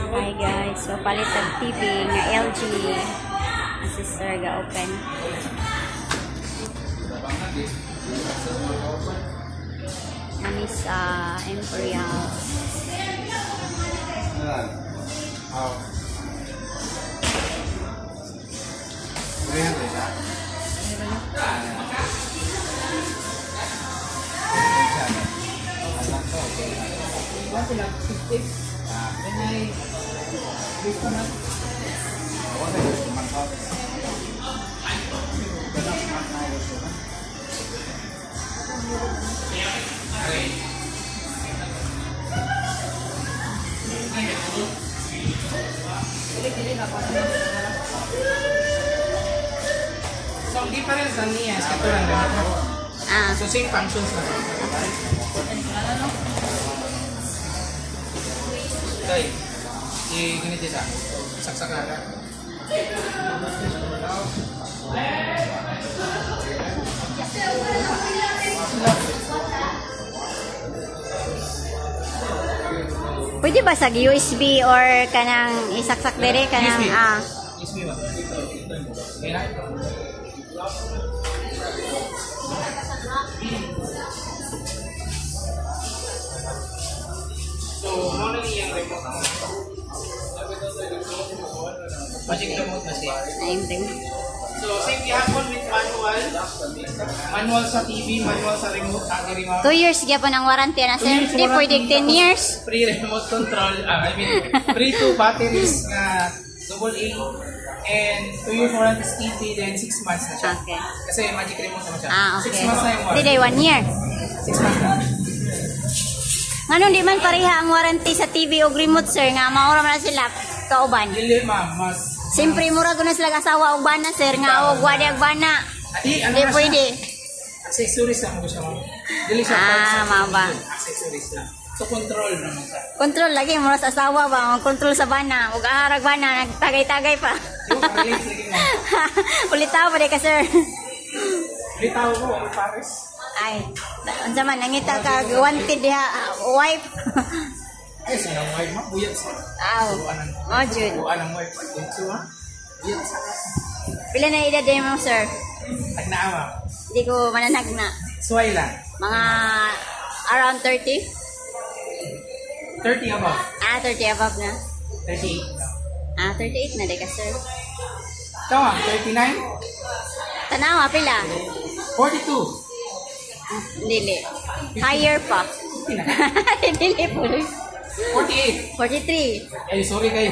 Hi guys, so palit ang TV nga LG. Ang sister ga open. Ano sa Imperial. So, ang difference lang niya is ito lang remote. So, same functions lang. Okay. I-ganit isa. Saksak na. Pwede ba sa USB or kanang isaksak dire kanang USB ba? Okay na? So, muna niyang remote. Magic remote na siya. So, same gihapon with manual. Manual sa TV, manual sa remote. 2 years gyapon ang warranty na sir. Di pwede 10 years. Free remote control. Free 2 batteries na AA. And 2 years warranty sa TV, then 6 months na siya. Okay. Kasi magic remote naman siya. Okay. 6 months na yung warranty. Today 1 year. 6 months na. Nganong di man pareha ang warranty sa TV o remote sir nga maura man sila kauban. Dili ma'am, mas Siyempre mura guna sila asawa og bana sir nga og wadi ag bana. Adi, ano Di na pwede. siya? Accessories lang mo siya ma'am. Dili siya maba. accessories lang. So control naman siya. Control lagi mura sa asawa ba ang control sa bana ug aharag bana nagtagay-tagay pa. Yung release lagi ma'am. Ulitaw pa di ka sir. Litaw ko, ang Paris. Ay, unsa man nangita ka wanted diha wife. Ay, sinang wife ma'am, buyat siya. Aw. Oh, Jud. Buwan ang wife. Dito ha? Buyat siya. Pila na edad din mo sir? Tagnaa ma'am. Hindi ko mananag na. Suway lang. Mga around 30? 30 above. 30 above na. 38. 38 na di ka sir. Ikaw ma'am, 39? Tanawa pila? 42. Dili. Higher pa. Dili po. 48. 43. Eh, sorry kayo.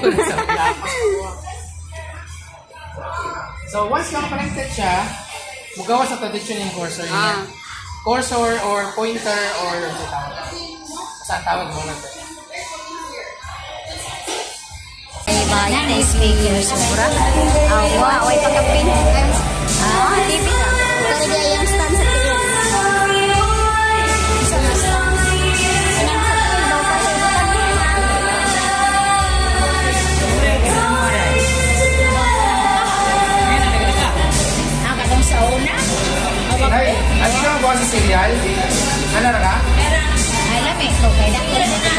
So, once lang connected siya, magawa sa tradition yung cursor niya. Cursor or pointer or saan tawag mo lang ito? Ay ba, yan ay speaker sobra. Wow, ay pagkapin. TV na. Pero di ay yung stand sa TV. Isa na stand. Sinang sa TV daw pa siya. Katong sa una. Ay, ano ka magawa sa serial? Ano na ka? Ay, lamig. So, kaya dahil na ito.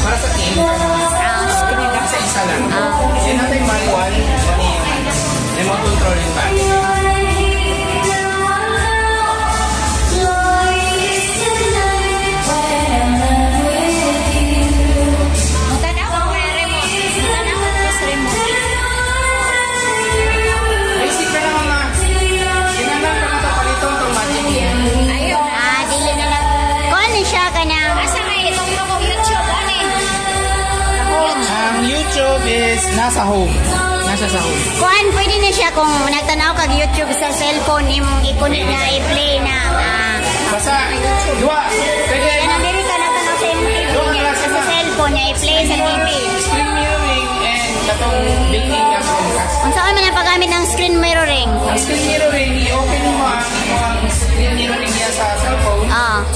Para sa team, sa isa lang. Yan natin manual, remote control yung back. YouTube is nasa home. Nasa sa home. Kuan, pwede na siya kung nagtanaw kag YouTube sa cellphone, imong i-connect na i-play na. Basta, dua. Pwede. Kaya diri ka nagtanaw sa imong TV niya sa cellphone niya i-play sa TV. Screen mirroring and katong built-in na Chromecast. Kung saan man ang paggamit ng screen mirroring? Ang screen mirroring, i-open mo ang screen mirroring niya sa cellphone.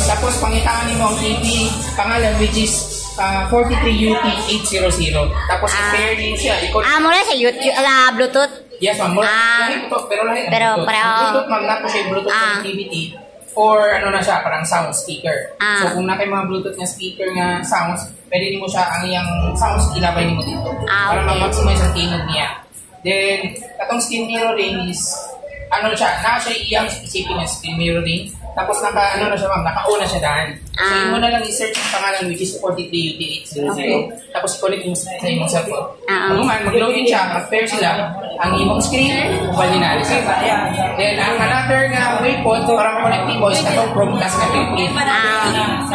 Tapos pangitaan mo ang TV, pangalan which is 43UT800. Tapos i-pair din siya. Mula sa YouTube, Bluetooth. Yes, ma'am. Lahat ito, pero lahat Pero pareho. Bluetooth, ma'am, na po siya Bluetooth connectivity or ano na siya, parang sound speaker. So, kung na kayo mga Bluetooth na speaker nga sounds, pwede din mo siya, ang iyang sounds, ilabay mo dito. Para Okay. ma-maximize ang tinog niya. Then, katong screen mirroring is, ano siya, na siya iyang specific na screen mirroring. Tapos ano na siya, ma'am, naka-on na siya daan. So, yun mo na lang i-search yung pangalan, which is 43UT800. Tapos, i-connect mo sa imong cellphone. Ano man, mag-login siya, mag-pair sila, ang imong screen, mobile din nalis. Then, ang another nga waypoint, para ma-connect mo is katong Chromecast na built-in.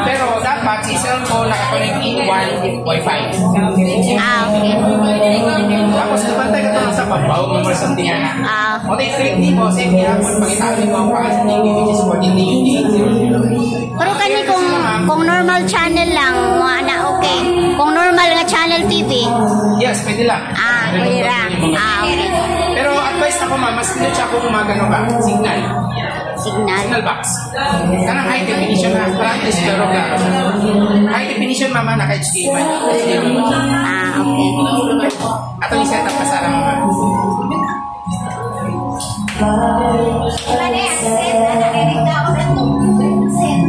Pero, dapat, si cellphone naka-connect in one Wi-Fi. Okay. Tapos, napantay ka ito sa pabaw, member sa tiyana. O, click din mo, same hapon, pag-itawin mo ang pangalan sa TV, which is 43UT800. Pero kani kung normal channel lang, na okay. Kung normal nga channel TV. Yes, pwede lang. Pwede lang. Okay. Pero advice na ko, ma'am, mas nyo siya kung gumagano ba? Signal. Signal box. Kanang high definition na, practice pero klaro siya. High definition, mama, naka-HDMI. Okay. Ato yung setup ka sa alam mo.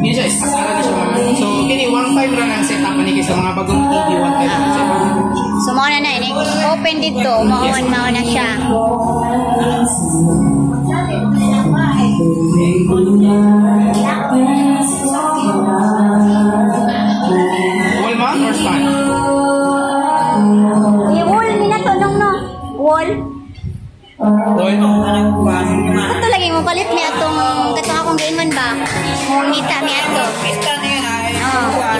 Hindi siya, isakala na siya mga. So, kini 1.5 lang ang setup manigay sa mga bagong TV, 1.5 lang ang setup. So, mauna na ini. Open dito. Mauna siya. Wall mount or span? Wall, minatonong no. Wall. Wall mount. Ito lagi mo palit niya itong katong akong gainman ba? Ngita niya ito.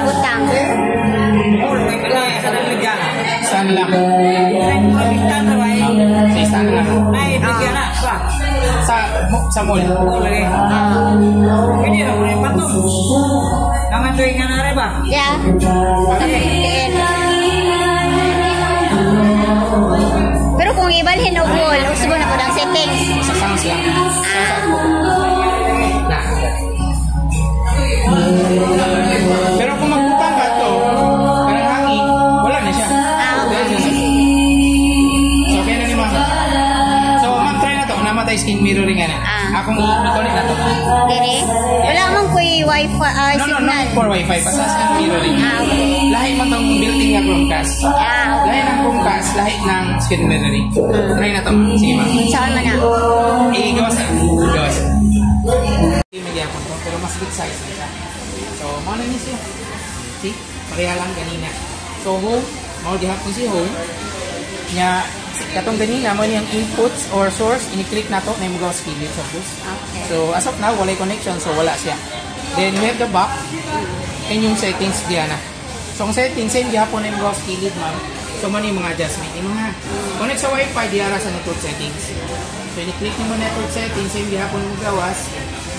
Ibutang. Saan lang? Sa isang lang. Sa mall. Yeah. Pero kung ibalhin o wall, usbo na po ng settings. Sa sounds lang. Pero kung magbutang ka ito, parang hangin, wala na siya. So, kaya na ni ma'am. So, ma'am, try na ito. Namatay screen mirroring na. Akong i-connect na ito. Dere? Wala mang kuy wifi signal. No, for wifi. Basta screen mirroring. Okay. Lahat man itong built-in nga Chromecast. Okay. Lahat ng Chromecast, lahat ng screen mirroring. Try na ito. Sige, ma'am. Saan man na? Gawas na. Gawas na. Hindi magyapon to, pero mas good size na siya. So, mga na niya siya. See? Pareha lang ganina. So, home, mga gihapon si home. Nya, katong ganina, mo niyang inputs or source, ini-click na to, na yung magawas kilid sa bus. Okay. So, as of now, wala connection, so wala siya. Then, we have the back, and yung settings diyan na. So, ang settings, same gihapon na yung magawas kilid, ma'am. So, man yung mga adjustment. Yung mga connect sa wifi, diara sa network settings. So, ini-click mo network settings, same gihapon yung gawas.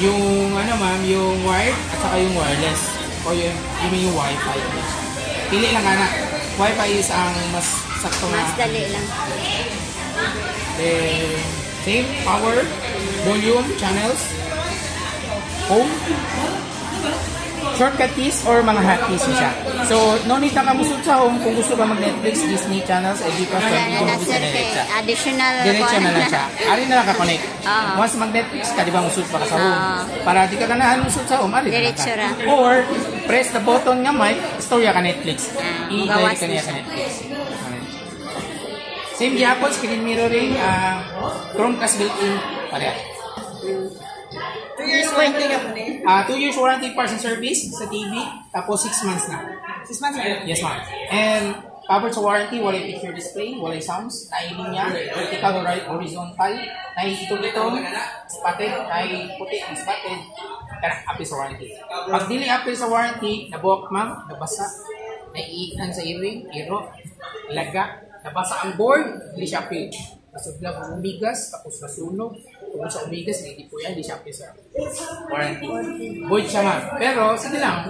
Yung, ano ma'am, yung wired at saka yung wireless. O yung wifi. Pili lang ka na. Wifi is ang mas sakto na. Mas dali lang. Then, same, power, volume, channels, home, shortcut keys or mga hotkeys siya. So, no need na kamusod sa home kung gusto ka mag-Netflix, Disney channels, ID Plus, additional diretso na lang siya. Ari na nakakonect. Once mag-Netflix ka, di ba musod pa ka sa home? Para di ka ganahan musod sa home, ari na Diretso ra. Or, press the button nga mic, storya ka Netflix. I-direct ka niya sa Netflix. Same gihapon, screen mirroring, Chromecast built-in, pareha. 2 years warranty parts and service sa TV, tapos 6 months na. 6 months na? Yes, ma'am. And covered sa warranty, wala picture display, wala sounds, nailinya, vertical or horizontal, naitutong, spotted, puti, spotted, apil sa warranty. Pag dili apil sa warranty, nabuwak ma'am, nabasa, naiitan sa earring, iro, laga, nabasa ang board, hindi siya apil. Nasuglag ang umigas, tapos nasunog. Kung sa umigas, hindi po yan, hindi siya apil sa warranty. Void siya ma'am. Pero, sige lang,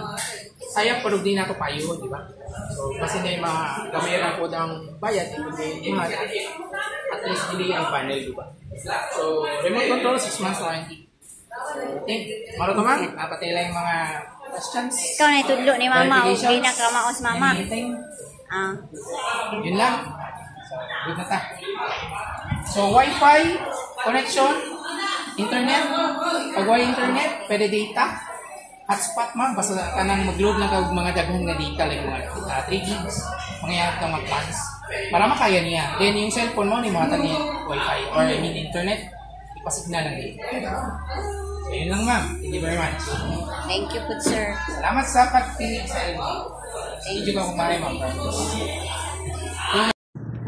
sayang parang din nato payo, di ba? So, kasi na yung mga gamiran po ng bayad, hindi mahal. At least dili ang panel, di ba? So, remote control, 6 months warranty. Okay, maroto ma'am, napatay lang yung mga Questions? Ikaw na itudlo ni mama o Clarifications? ginakamaos mama. Anything? Ah. Yun lang. So, good na ta. So, Wi-Fi, connection, internet, pag wala internet, pwede data, hotspot ma'am, basta ka nang mag-load lang kag mga daghan nga data, like mga 3 gigs, mga yan kang mag-plans, para makaya niya. Then, yung cellphone mo, ni mga tani Wi-Fi, or I mean internet, ipasigna lang dito. So, yun lang ma'am. Thank you very much. Thank you po, sir. Salamat sa pagpili sa LG. Thank you ka kumain ma'am.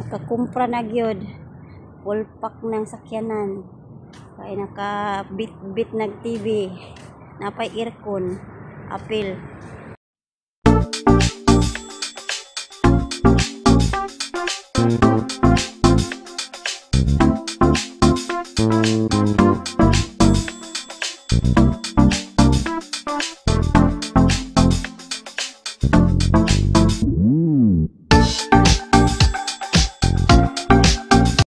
Nakakumpra na gyud. Full pack ng sakyanan. Kaya naka-bit nag TV. Napay aircon. Apil.